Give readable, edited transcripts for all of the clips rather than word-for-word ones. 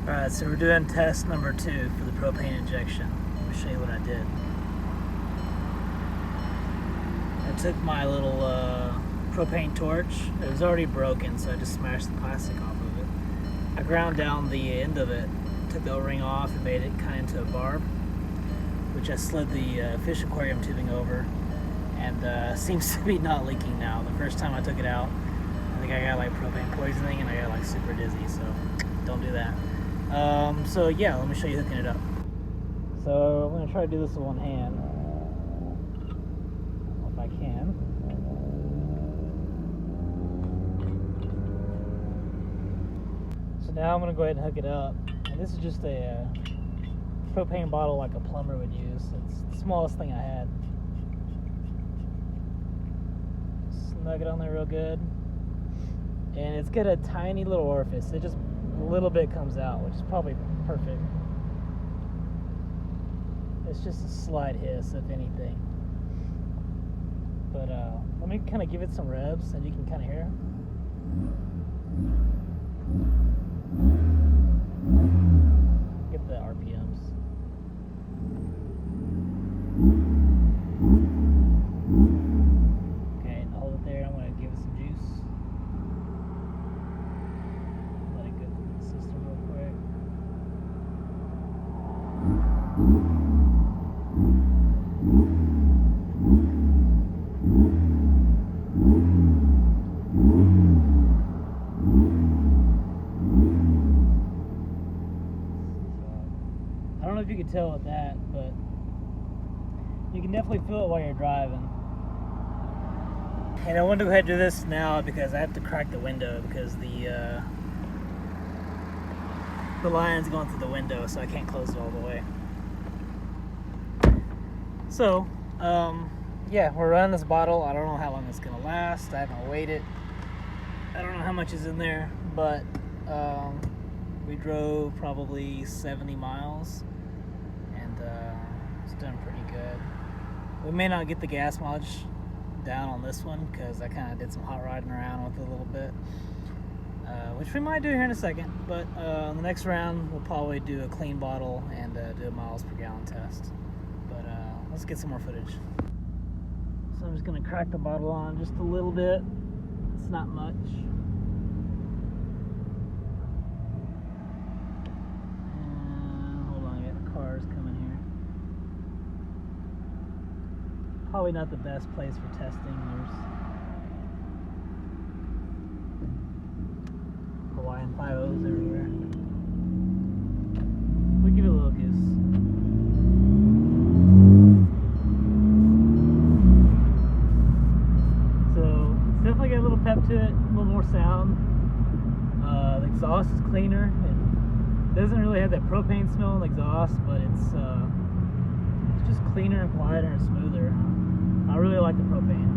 Alright, so we're doing test number 2 for the propane injection. Let me show you what I did. I took my little propane torch. It was already broken, so I just smashed the plastic off of it. I ground down the end of it, took the O-ring off, and made it kind of into a barb, which I slid the fish aquarium tubing over, and seems to be not leaking now. The first time I took it out, I think I got like propane poisoning and I got like super dizzy, so don't do that. So yeah, let me show you hooking it up. So I'm gonna try to do this with one hand. If I can. So now I'm gonna go ahead and hook it up. And this is just a propane bottle like a plumber would use. It's the smallest thing I had. Snug it on there real good. And it's got a tiny little orifice. It just a little bit comes out, which is probably perfect. It's just a slight hiss, if anything. But let me kind of give it some revs, and you can kind of hear. Get the RPMs. Okay, and hold it there. I'm going to give it some juice. Let it go through the system real quick. I don't know if you can tell with that, but you can definitely feel it while you're driving. And I want to go ahead and do this now because I have to crack the window because the line's going through the window, so I can't close it all the way. So, yeah, we're running this bottle. I don't know how long it's gonna last. I haven't weighed it. I don't know how much is in there, but we drove probably 70 miles, and it's done pretty good. We may not get the gas mileage down on this one because I kind of did some hot riding around with it a little bit, which we might do here in a second. But on the next round, we'll probably do a clean bottle and do a miles per gallon test. But let's get some more footage. So I'm just gonna crack the bottle on just a little bit. It's not much. And hold on, I got cars coming here. Probably not the best place for testing. There's Hawaiian 5.0s everywhere. We'll give it a little goose. So it's definitely got a little pep to it, a little more sound. The exhaust is cleaner. It doesn't really have that propane smell in the exhaust, but it's just cleaner and quieter and smoother. I really like the propane.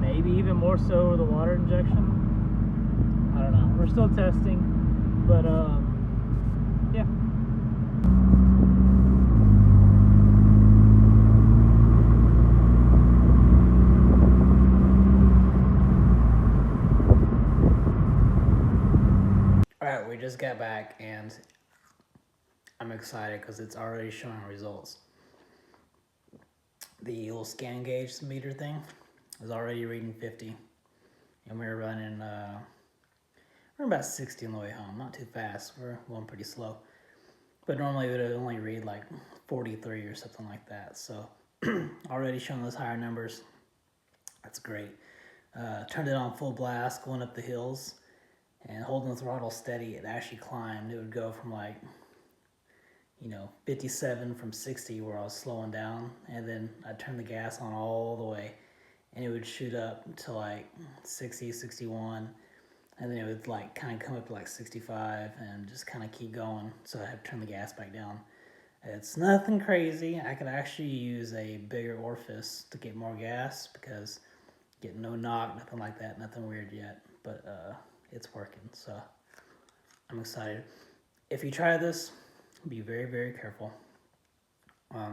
Maybe even more so with the water injection. I don't know. We're still testing, but yeah. Alright, we just got back and I'm excited because it's already showing results. The little scan gauge meter thing is already reading 50, and we're running we're about 60 on the way home. Not too fast. We're going pretty slow, but normally it would only read like 43 or something like that. So already showing those higher numbers. That's great. Turned it on full blast going up the hills, and holding the throttle steady, it actually climbed. It would go from like 57 from 60 where I was slowing down, and then I'd turn the gas on all the way, and it would shoot up to like 60, 61, and then it would like kind of come up to like 65 and just kind of keep going, so I had to turn the gas back down. It's nothing crazy. I could actually use a bigger orifice to get more gas because getting no knock, nothing like that, nothing weird yet, but it's working, so I'm excited. If you try this, be very, very careful.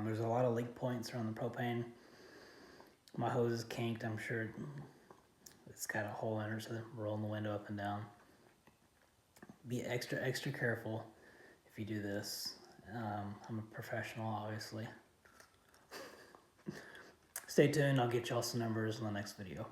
There's a lot of leak points around the propane. My hose is kinked. I'm sure it's got a hole in it, so I'm rolling the window up and down. be extra careful if you do this. I'm a professional, obviously. Stay tuned, I'll get y'all some numbers in the next video.